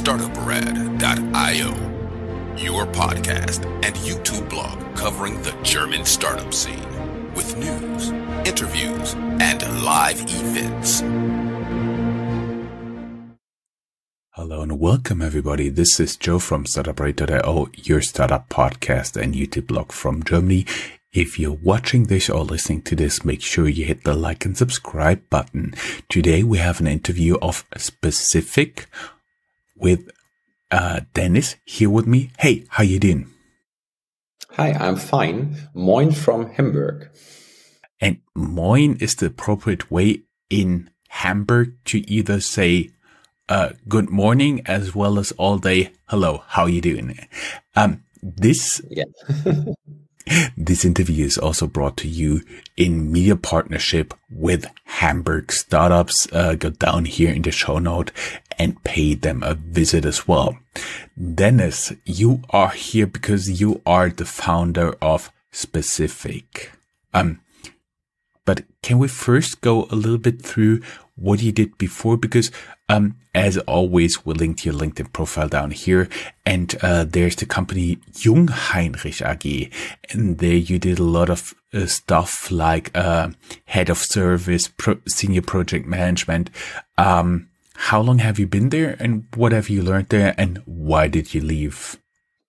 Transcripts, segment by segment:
Startuprad.io, your podcast and YouTube blog covering the German startup scene with news, interviews, and live events. Hello and welcome everybody. This is Joe from Startuprad.io, your startup podcast and YouTube blog from Germany. If you're watching this or listening to this, make sure you hit the like and subscribe button. Today we have an interview of Spacific with Dennis here with me. Hey, how you doing? Hi, I'm fine. MOIN from Hamburg. And MOIN is the appropriate way in Hamburg to either say good morning as well as all day hello, how you doing? This interview is also brought to you in media partnership with Hamburg Startups. Go down here in the show note and pay them a visit as well. Dennis, you are here because you are the founder of Spacific. But can we first go a little bit through what you did before? Because as always, we'll link to your LinkedIn profile down here. And there's the company Jungheinrich AG. And there you did a lot of stuff like head of service, senior project management. How long have you been there and what have you learned there and why did you leave?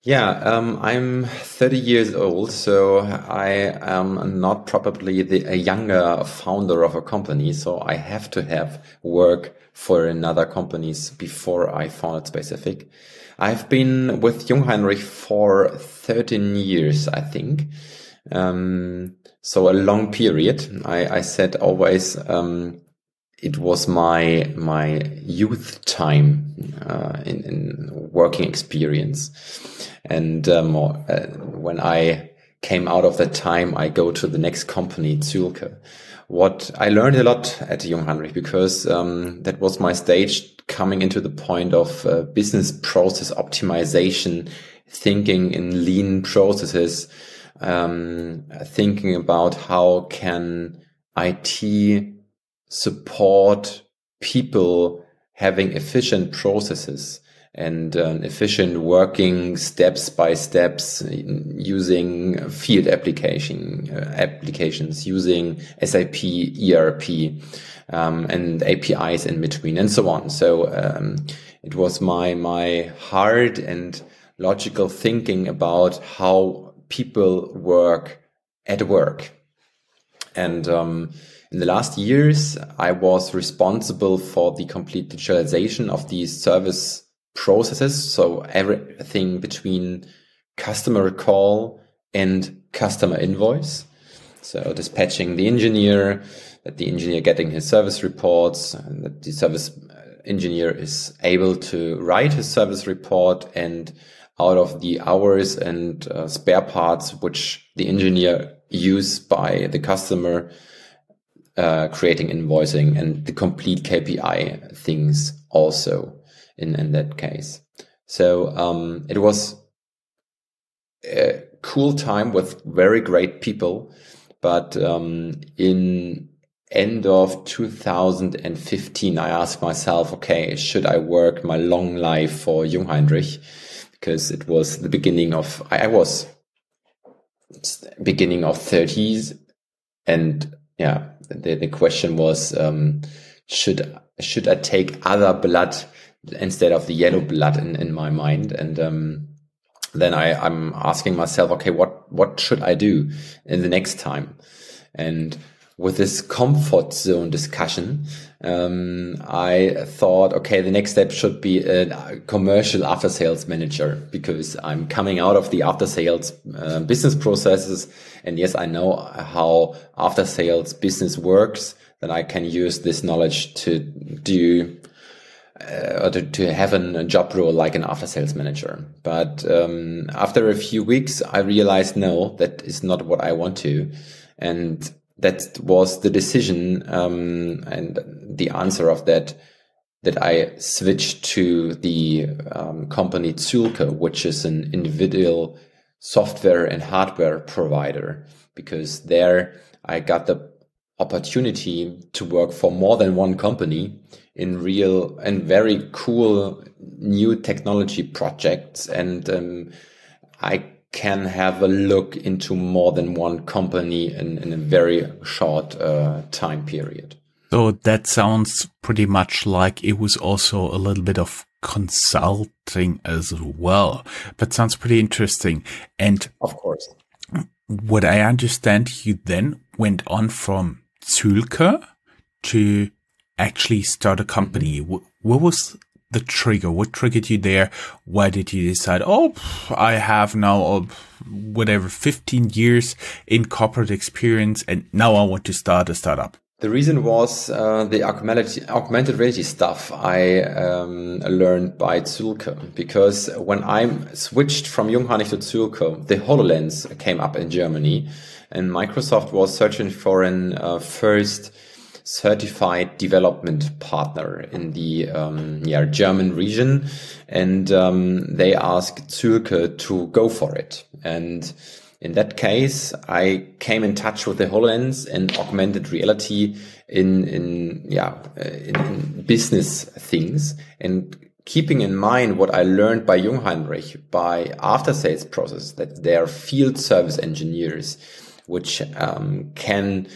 Yeah, I'm 30 years old, so I am not probably a younger founder of a company. So I have to have work for another companies before I founded Spacific. I've been with Jungheinrich for 13 years, I think. So a long period. I said always, it was my youth time in working experience, and when I came out of that time, I go to the next company, Zülke. What I learned a lot at Jungheinrich because that was my stage coming into the point of business process optimization, thinking in lean processes, thinking about how can IT support people having efficient processes and efficient working steps by steps using field applications using SAP, ERP, and APIs in between and so on. So it was my hard and logical thinking about how people work at work. And in the last years, I was responsible for the complete digitalization of these service processes. So everything between customer call and customer invoice. So dispatching the engineer, that the engineer getting his service reports, and that the service engineer is able to write his service report, and out of the hours and spare parts which the engineer used by the customer, creating invoicing and the complete KPI things also in that case. So it was a cool time with very great people, but in end of 2015, I asked myself, okay, should I work my long life for Jungheinrich? Because it was the beginning of, I was beginning of 30s, and yeah, the question was, should I take other blood instead of the yellow blood in my mind? And then I'm asking myself, okay, what should I do in the next time? And with this comfort zone discussion, I thought, okay, the next step should be a commercial after sales manager, because I'm coming out of the after sales business processes. And yes, I know how after sales business works, that I can use this knowledge to do or to have a job role like an after sales manager. But after a few weeks, I realized, no, that is not what I want to. And that was the decision and the answer of that I switched to the company Zülke, which is an individual software and hardware provider, because there I got the opportunity to work for more than one company in real and very cool new technology projects. And I can have a look into more than one company in a very short time period. So that sounds pretty much like it was also a little bit of consulting as well, but sounds pretty interesting. And of course, what I understand, you then went on from Zülke to actually start a company. What was the trigger? What triggered you there? Why did you decide, oh, I have now whatever 15 years in corporate experience and now I want to start a startup? The reason was the augmented reality stuff I learned by Zülke, because when I switched from Jungheinrich to Zülke, the HoloLens came up in Germany, and Microsoft was searching for an first certified development partner in the German region, and they asked Zülke to go for it. And in that case, I came in touch with the HoloLens and augmented reality in business things, and keeping in mind what I learned by Jungheinrich by after sales process, that they are field service engineers, which can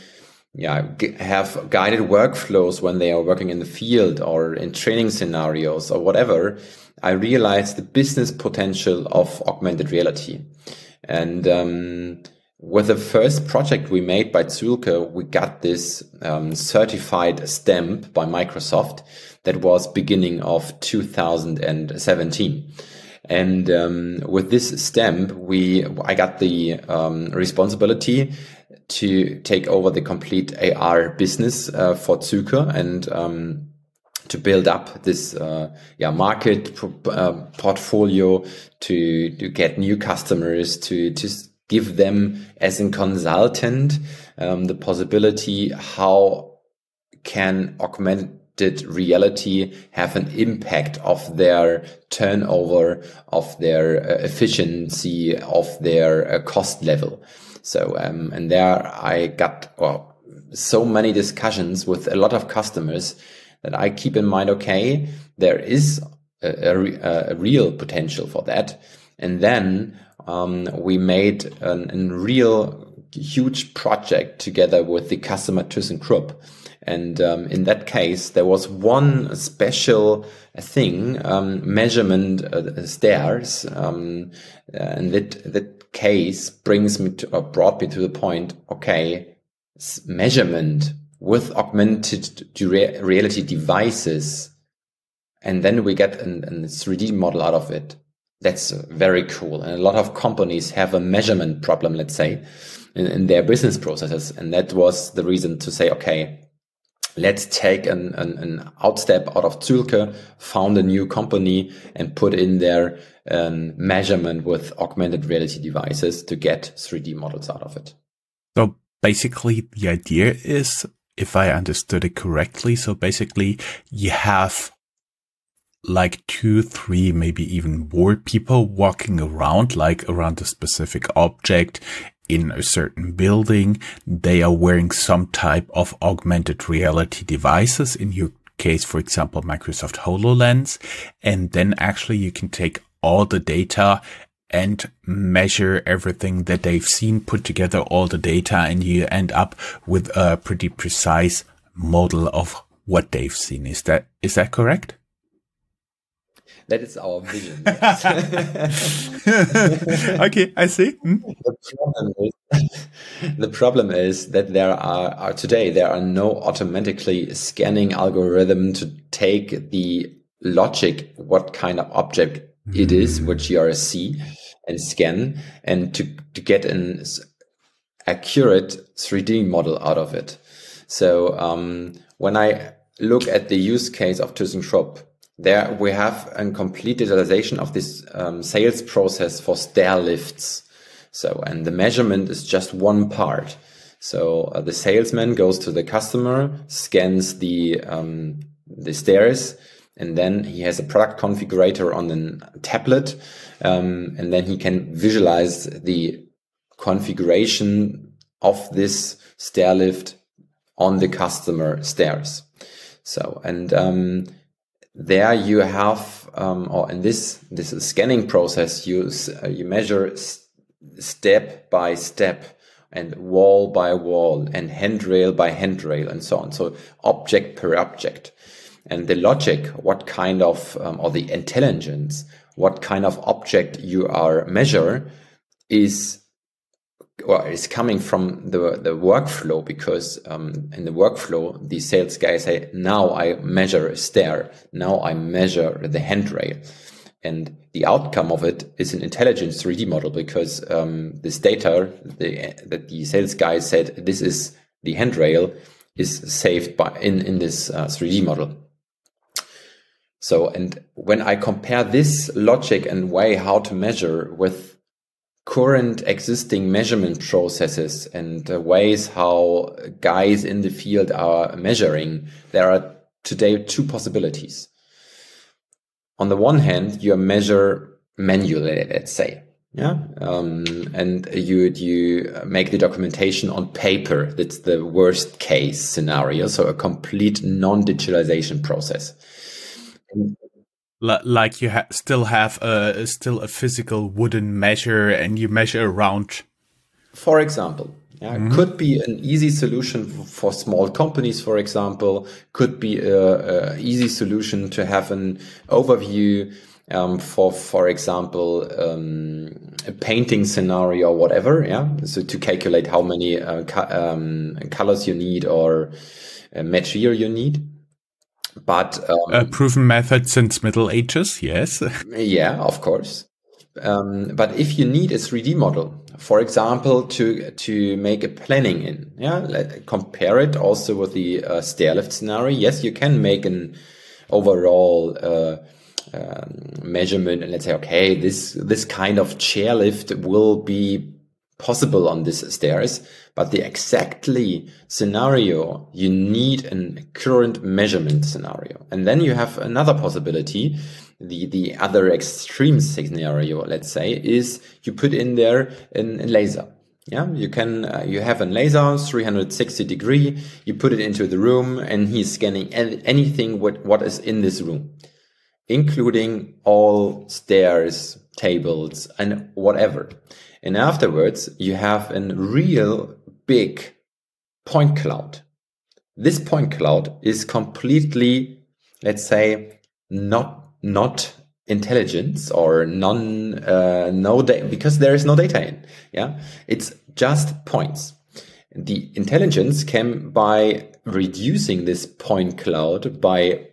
have guided workflows when they are working in the field or in training scenarios or whatever. I realized the business potential of augmented reality. And with the first project we made by Zülke, we got this certified stamp by Microsoft that was beginning of 2017. And with this stamp, I got the responsibility to take over the complete AR business for Zülke, and to build up this market portfolio, to get new customers, to just give them as a consultant the possibility how can augmented reality have an impact of their turnover, of their efficiency, of their cost level. So and there I got so many discussions with a lot of customers that I keep in mind, okay, there is a real potential for that. And then we made a real huge project together with the customer ThyssenKrupp. And in that case, there was one special thing, measurement stairs. And that case brought me to the point, okay, measurement with augmented reality devices, and then we get a 3D model out of it. That's very cool. And a lot of companies have a measurement problem, let's say, in their business processes. And that was the reason to say, okay, let's take an outstep out of Zülke, found a new company, and put in their measurement with augmented reality devices to get 3D models out of it. So basically the idea is, if I understood it correctly, so basically you have like 2, 3, maybe even more people walking around, like around a specific object in a certain building. They are wearing some type of augmented reality devices. In your case, for example, Microsoft HoloLens. And then actually you can take all the data and measure everything that they've seen, put together all the data, and you end up with a pretty precise model of what they've seen. Is that correct? That is our vision. Yes. Okay, I see. The problem is that there are no automatically scanning algorithm to take the logic, what kind of object it is, which you see and scan, and to get an accurate 3D model out of it. So when I look at the use case of ThyssenKrupp, there we have a complete digitalization of this sales process for stair lifts. So, and the measurement is just one part. So the salesman goes to the customer, scans the stairs, and then he has a product configurator on a tablet, and then he can visualize the configuration of this stair lift on the customer stairs. So, and there you have, or in this scanning process, you measure step by step and wall by wall and handrail by handrail and so on. So object per object. And the logic, what kind of, or the intelligence, what kind of object you are measure is coming from the workflow, because in the workflow, the sales guys say, now I measure a stair, now I measure the handrail. And the outcome of it is an intelligence 3D model, because this data that the sales guy said, this is the handrail, is saved in this 3D model. So, and when I compare this logic and way how to measure with current existing measurement processes and ways how guys in the field are measuring, there are today two possibilities. On the one hand, you measure manually, let's say, and you make the documentation on paper. That's the worst case scenario. So a complete non-digitalization process. Like you still have a physical wooden measure, and you measure around. For example, could be an easy solution for small companies. For example, could be a easy solution to have an overview for example, a painting scenario or whatever. So to calculate how many colors you need or material you need. But a proven method since Middle Ages, yes. Yeah, of course. But if you need a 3D model, for example, to make a planning in, compare it also with the stairlift scenario. Yes, you can make an overall measurement, and let's say, okay, this kind of chairlift will be possible on this stairs, but the exactly scenario, you need a current measurement scenario. And then you have another possibility. The other extreme scenario, let's say, is you put in there a laser. You have a laser 360 degree, you put it into the room, and he's scanning anything what is in this room, including all stairs, tables, and whatever. And afterwards, you have a real big point cloud. This point cloud is completely, let's say, not intelligence or no data, because there is no data in. It's just points. The intelligence came by reducing this point cloud by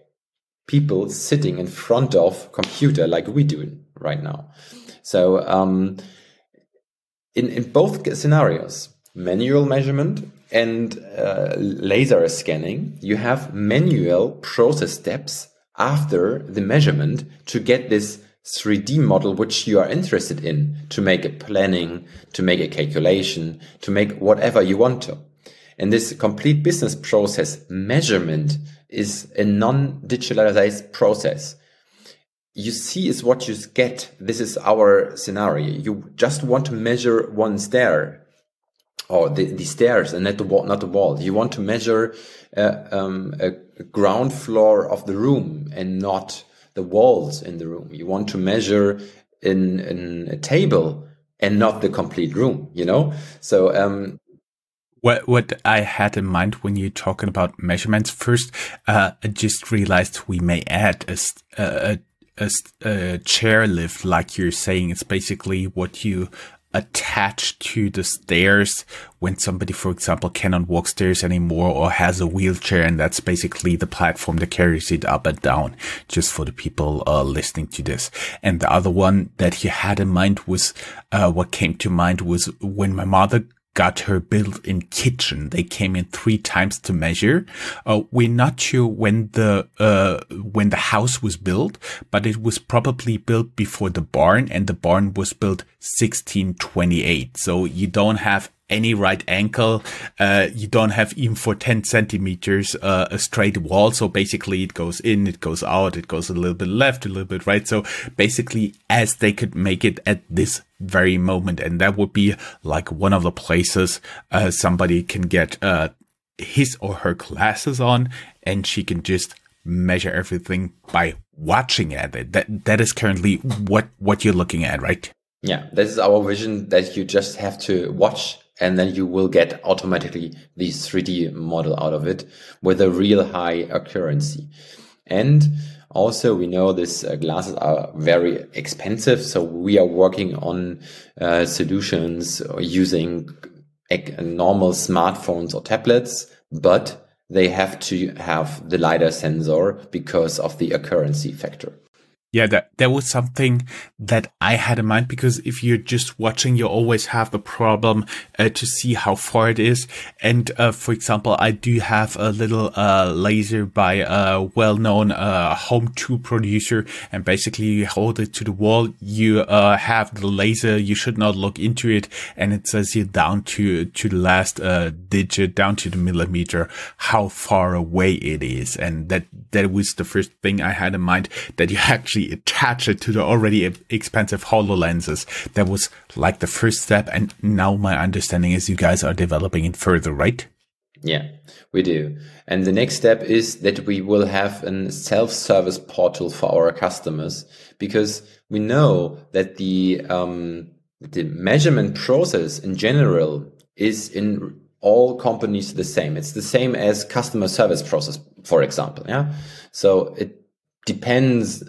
people sitting in front of computer like we do right now. So in both scenarios, manual measurement and laser scanning, you have manual process steps after the measurement to get this 3D model which you are interested in, to make a planning, to make a calculation, to make whatever you want to. And this complete business process measurement is a non-digitalized process. You see is what you get. This is our scenario. You just want to measure one stair, or the stairs, and not the wall. You want to measure a ground floor of the room and not the walls in the room. You want to measure in a table and not the complete room. So what I had in mind when you're talking about measurements, first, I just realized we may add a chairlift, like you're saying. It's basically what you attach to the stairs when somebody, for example, cannot walk stairs anymore or has a wheelchair, and that's basically the platform that carries it up and down, just for the people listening to this. And the other one that you had in mind was what came to mind was when my mother got her built-in kitchen. They came in 3 times to measure. We're not sure when the house was built, but it was probably built before the barn, and the barn was built 1628. So you don't have any right angle. You don't have even for 10 centimeters, a straight wall. So basically it goes in, it goes out, it goes a little bit left, a little bit right. So basically as they could make it at this very moment. And that would be like one of the places, somebody can get, his or her glasses on, and she can just measure everything by watching at it. That is currently what you're looking at, right? Yeah, this is our vision, that you just have to watch and then you will get automatically the 3D model out of it with a real high accuracy. And also, we know these glasses are very expensive, so we are working on solutions using normal smartphones or tablets, but they have to have the LiDAR sensor because of the accuracy factor. Yeah, that was something that I had in mind, because if you're just watching, you always have the problem to see how far it is. And for example, I do have a little laser by a well-known home tool producer, and basically you hold it to the wall, you have the laser, you should not look into it, and it says you down to the last digit, down to the millimeter, how far away it is. And that was the first thing I had in mind, that you actually attach it to the already expensive HoloLenses. That was like the first step, and now my understanding is you guys are developing it further, right? Yeah, we do. And the next step is that we will have a self-service portal for our customers, because we know that the measurement process in general is in all companies the same. It's the same as customer service process, for example. Yeah. So it depends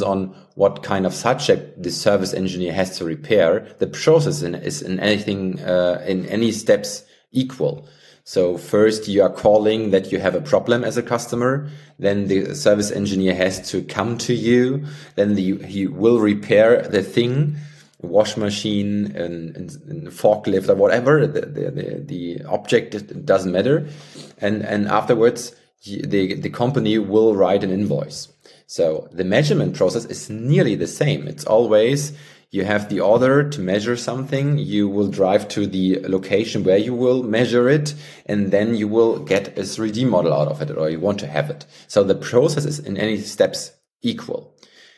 on what kind of subject the service engineer has to repair. The process is in anything in any steps equal. So first you are calling that you have a problem as a customer, then the service engineer has to come to you, then he will repair the thing, wash machine and forklift or whatever, the object, it doesn't matter, and afterwards the company will write an invoice. So the measurement process is nearly the same. It's always, you have the order to measure something, you will drive to the location where you will measure it, and then you will get a 3D model out of it, or you want to have it. So the process is in any steps equal.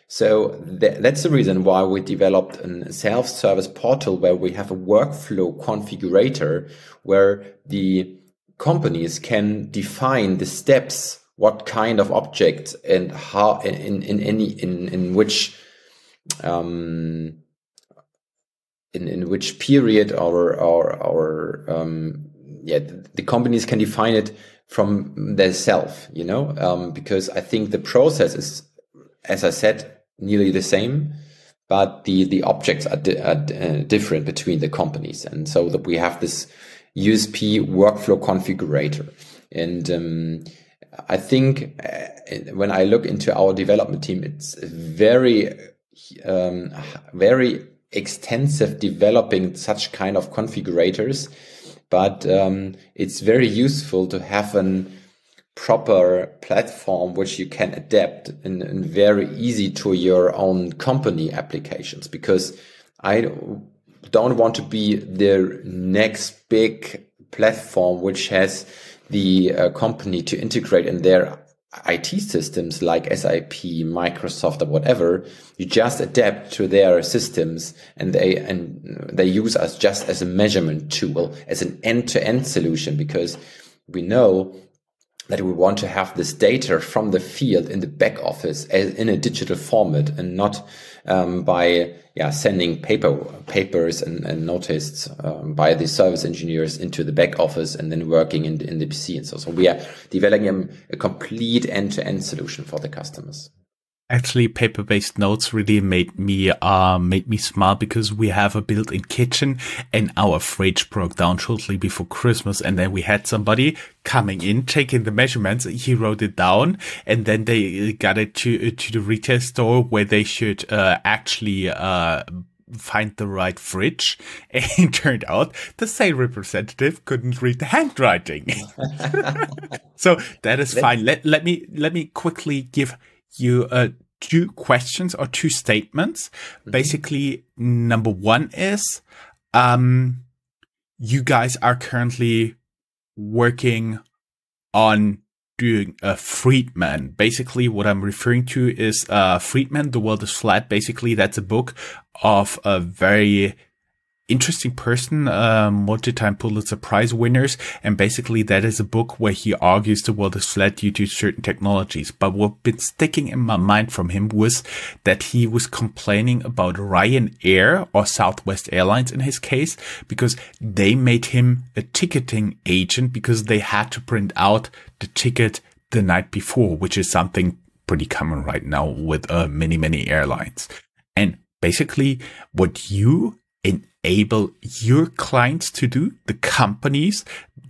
So that's the reason why we developed a self-service portal where we have a workflow configurator, where the companies can define the steps, what kind of object and how in which period the companies can define it from themselves, because I think the process is, as I said, nearly the same, but the objects are different between the companies, and so that we have this USP workflow configurator. And I think when I look into our development team, it's very extensive developing such kind of configurators, but it's very useful to have a proper platform which you can adapt and very easy to your own company applications, because I don't want to be the next big platform which has the company to integrate in their IT systems like SAP, Microsoft, or whatever. You just adapt to their systems, and they use us just as a measurement tool, as an end-to-end solution, because we know that we want to have this data from the field in the back office in a digital format, and not by sending papers and notices by the service engineers into the back office and then working in the PC. And so we are developing a complete end-to-end solution for the customers. Actually, paper-based notes really made me smile, because we have a built-in kitchen and our fridge broke down shortly before Christmas, and then we had somebody coming in, taking the measurements. He wrote it down, and then they got it to the retail store where they should actually find the right fridge, and it turned out the sales representative couldn't read the handwriting. So that is fine. Let me quickly give you two questions or two statements. Mm-hmm. Basically, number one is you guys are currently working on doing a Friedman. Basically, what I'm referring to is Friedman, The World is Flat. Basically, that's a book of a very interesting person, multi-time Pulitzer Prize winners. And basically that is a book where he argues the world is flat due to certain technologies. But what been sticking in my mind from him was that he was complaining about Ryanair, or Southwest Airlines in his case, because they made him a ticketing agent because they had to print out the ticket the night before, which is something pretty common right now with many airlines. And basically what you enable your clients to do, the companies,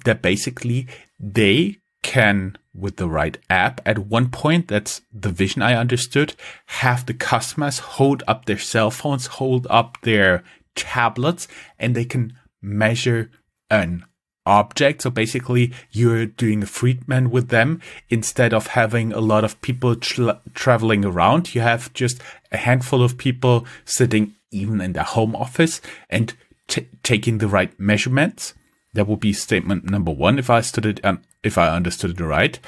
that basically they can, with the right app, at one point, that's the vision I understood, have the customers hold up their cell phones, hold up their tablets, and they can measure an object. So basically you're doing a Friedman with them. Instead of having a lot of people traveling around, you have just a handful of people sitting even in their home office and taking the right measurements. That would be statement number one, if I understood it right.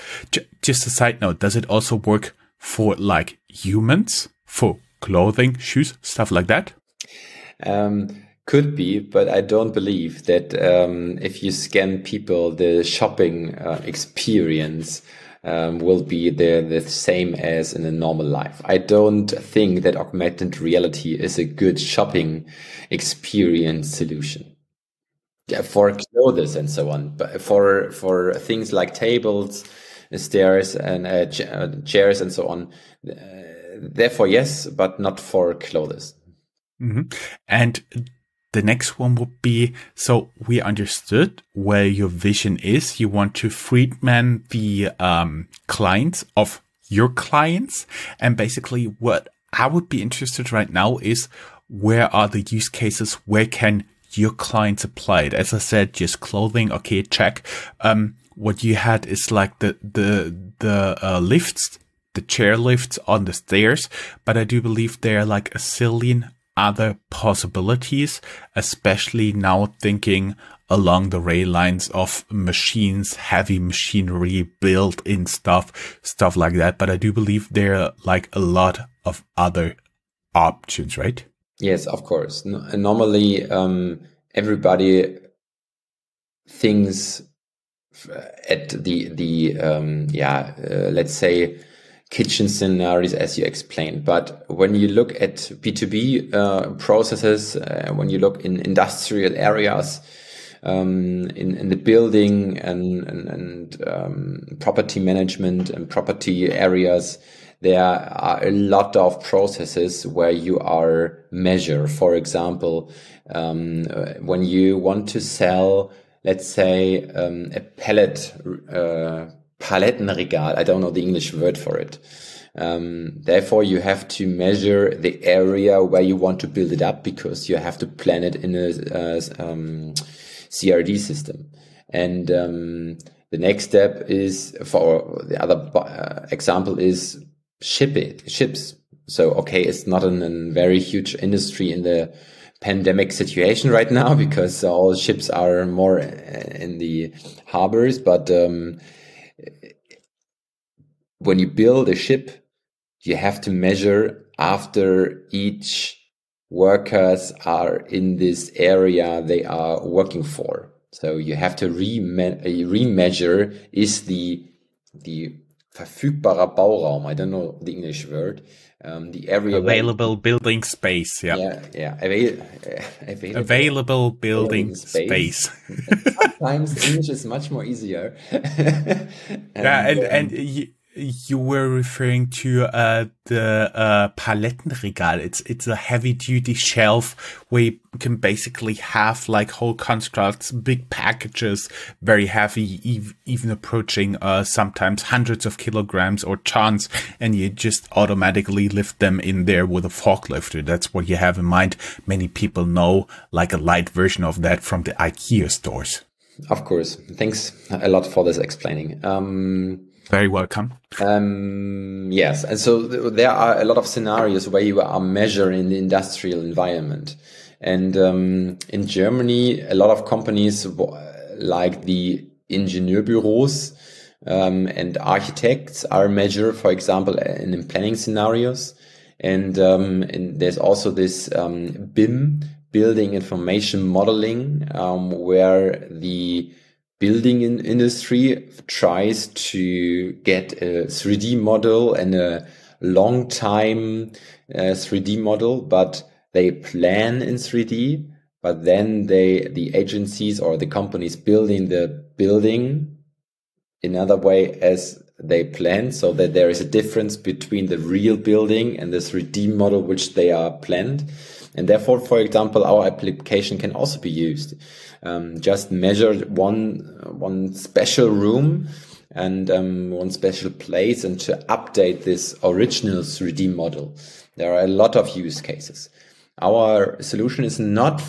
Just a side note, does it also work for like humans, for clothing, shoes, stuff like that? Could be, but I don't believe that if you scan people, the shopping experience will be the same as in a normal life. I don't think that augmented reality is a good shopping experience solution. Yeah, for clothes and so on, but for things like tables, stairs, and chairs and so on. Therefore, yes, but not for clothes. Mm-hmm. And the next one would be, so we understood where your vision is. You want to Friedman the clients of your clients. And basically what I would be interested right now is, where are the use cases? Where can your clients apply it? As I said, just clothing. Okay, check. What you had is like the lifts, the chair lifts on the stairs. But I do believe there are like a zillion other possibilities, especially now thinking along the rail lines of machines, heavy machinery, built-in stuff like that. But I do believe there are like a lot of other options, right? Yes, of course. Normally, everybody thinks at let's say kitchen scenarios, as you explained. But when you look at B2B processes, when you look in industrial areas, in the building and property management and property areas, there are a lot of processes where you are measure. For example, when you want to sell, let's say, a Palettenregal, I don't know the English word for it. Therefore, you have to measure the area where you want to build it up, because you have to plan it in a CRD system. And the next step is, for the other example, is ships. So, okay, it's not a very huge industry in the pandemic situation right now, because all ships are more in the harbors. But when you build a ship, you have to measure after each workers are in this area they are working for. So you have to remeasure, is the verfügbarer Bauraum, I don't know the English word, the area available building space. Available building space. Sometimes English is much more easier. And you were referring to the Palettenregal. It's a heavy duty shelf where you can basically have like whole constructs, big packages, very heavy, even approaching sometimes hundreds of kilograms or tons, and you just automatically lift them in there with a forklift. That's what you have in mind. Many people know like a light version of that from the IKEA stores. Of course. Thanks a lot for this explaining. Very welcome. Yes. And so there are a lot of scenarios where you are measuring the industrial environment. And in Germany, a lot of companies like the Ingenieurbüros and architects are measured, for example, in planning scenarios. And there's also this BIM building information modeling, where the building industry tries to get a 3D model and a long time 3D model, but they plan in 3D, but then the agencies or the companies building the building another way as they plan, so that there is a difference between the real building and the 3D model which they are planned. And therefore, for example, our application can also be used. Just measure one special room and one special place, and to update this original 3D model. There are a lot of use cases. Our solution is not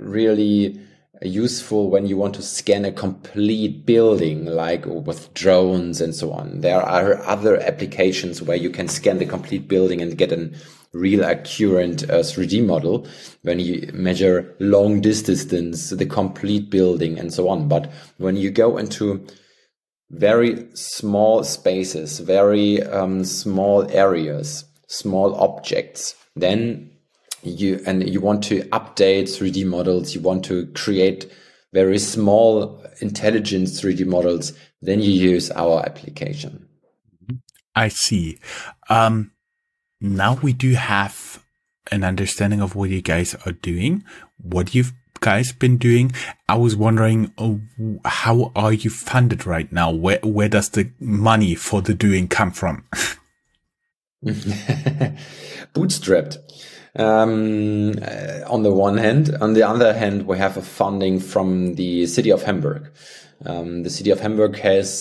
really useful when you want to scan a complete building, like with drones and so on. There are other applications where you can scan the complete building and get a real accurate 3D model when you measure long distance, the complete building and so on. But when you go into very small spaces, very small areas, small objects, then you want to update 3D models, you want to create very small intelligent 3D models, then you use our application. I see. Now we do have an understanding of what you guys are doing, what you've guys been doing. I was wondering, how are you funded right now? Where does the money for the doing come from? Bootstrapped. On the one hand. On the other hand, we have a funding from the City of Hamburg. The City of Hamburg has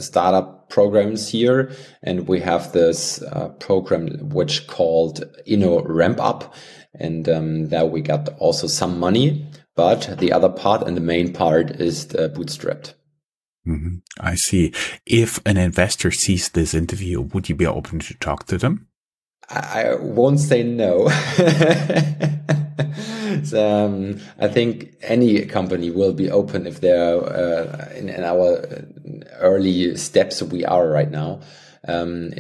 startup programs here, and we have this program which called Ramp Up, and there we got also some money. But the other part and the main part is bootstrapped. Mm-hmm. I see. If an investor sees this interview, would you be open to talk to them? I won't say no. So, I think any company will be open if they're in our early steps we are right now, and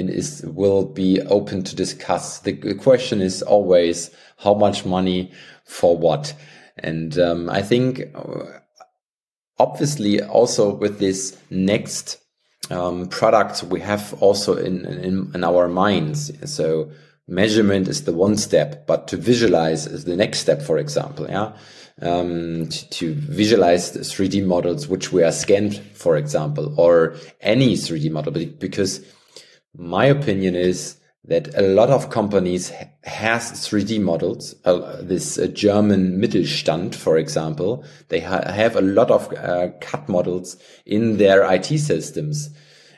will be open to discuss. The question is always how much money for what, and I think obviously also with this next products we have also in our minds. So measurement is the one step, but to visualize is the next step, for example. To visualize the 3D models which we are scanned, for example, or any 3D model, because my opinion is that a lot of companies has 3D models. This German Mittelstand, for example, they have a lot of CAD models in their IT systems.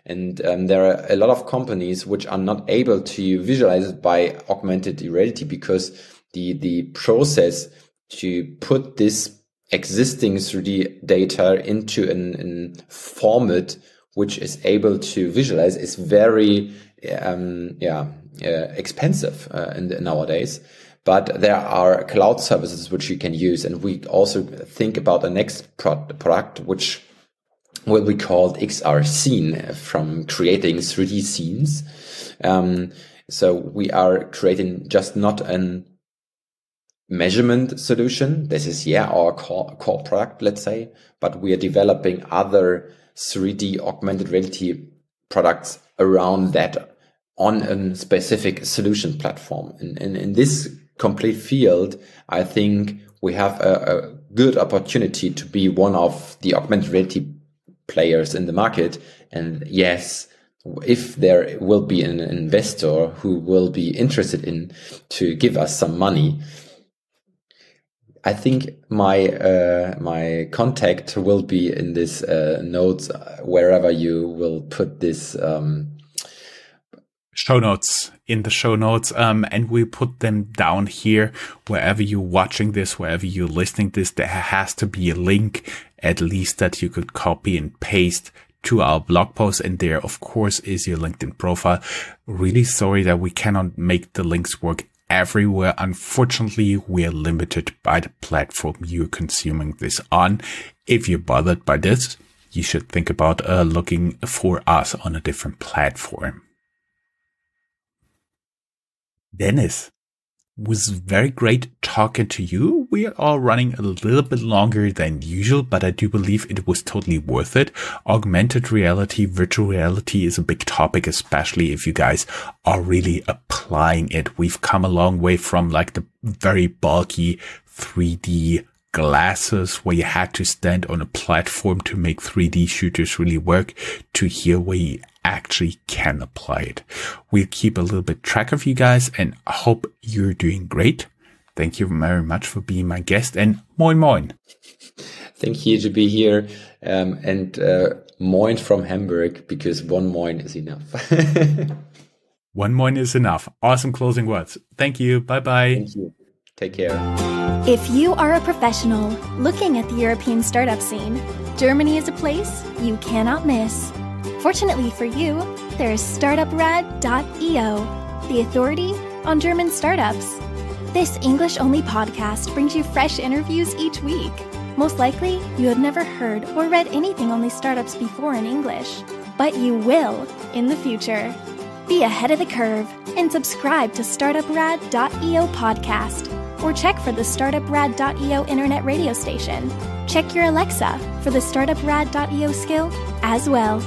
And there are a lot of companies which are not able to visualize it by augmented reality, because the process to put this existing 3D data into a format which is able to visualize is very expensive nowadays. But there are cloud services which you can use, and we also think about the next product which will be called XR Scene, from creating 3D scenes. So we are creating just not an measurement solution. This is our core product, let's say, but we are developing other 3D augmented reality products around that on a specific solution platform. And in this complete field, I think we have a good opportunity to be one of the augmented reality players in the market. And yes, if there will be an investor who will be interested in to give us some money, I think my contact will be in this notes, wherever you will put this show notes, in the show notes, and we put them down here wherever you're watching this, wherever you're listening to this. There has to be a link at least that you could copy and paste to our blog post, and there of course is your LinkedIn profile. Really sorry that we cannot make the links work everywhere. Unfortunately, we're limited by the platform you're consuming this on. If you're bothered by this, you should think about looking for us on a different platform. Dennis, Was very great talking to you. We are all running a little bit longer than usual, but I do believe it was totally worth it. Augmented reality, virtual reality is a big topic, especially if you guys are really applying it. We've come a long way from like the very bulky 3D glasses where you had to stand on a platform to make 3D shooters really work to here where you actually can apply it. We'll keep a little bit track of you guys and I hope you're doing great. Thank you very much for being my guest and moin moin. Thank you to be here and moin from Hamburg because one moin is enough. One moin is enough. Awesome closing words. Thank you. Bye-bye. Thank you. Take care. If you are a professional looking at the European startup scene, Germany is a place you cannot miss. Fortunately for you, there is Startuprad.io, the authority on German startups. This English-only podcast brings you fresh interviews each week. Most likely, you have never heard or read anything on these startups before in English, but you will in the future. Be ahead of the curve and subscribe to Startuprad.io podcast, or check for the Startuprad.io internet radio station. Check your Alexa for the Startuprad.io skill as well.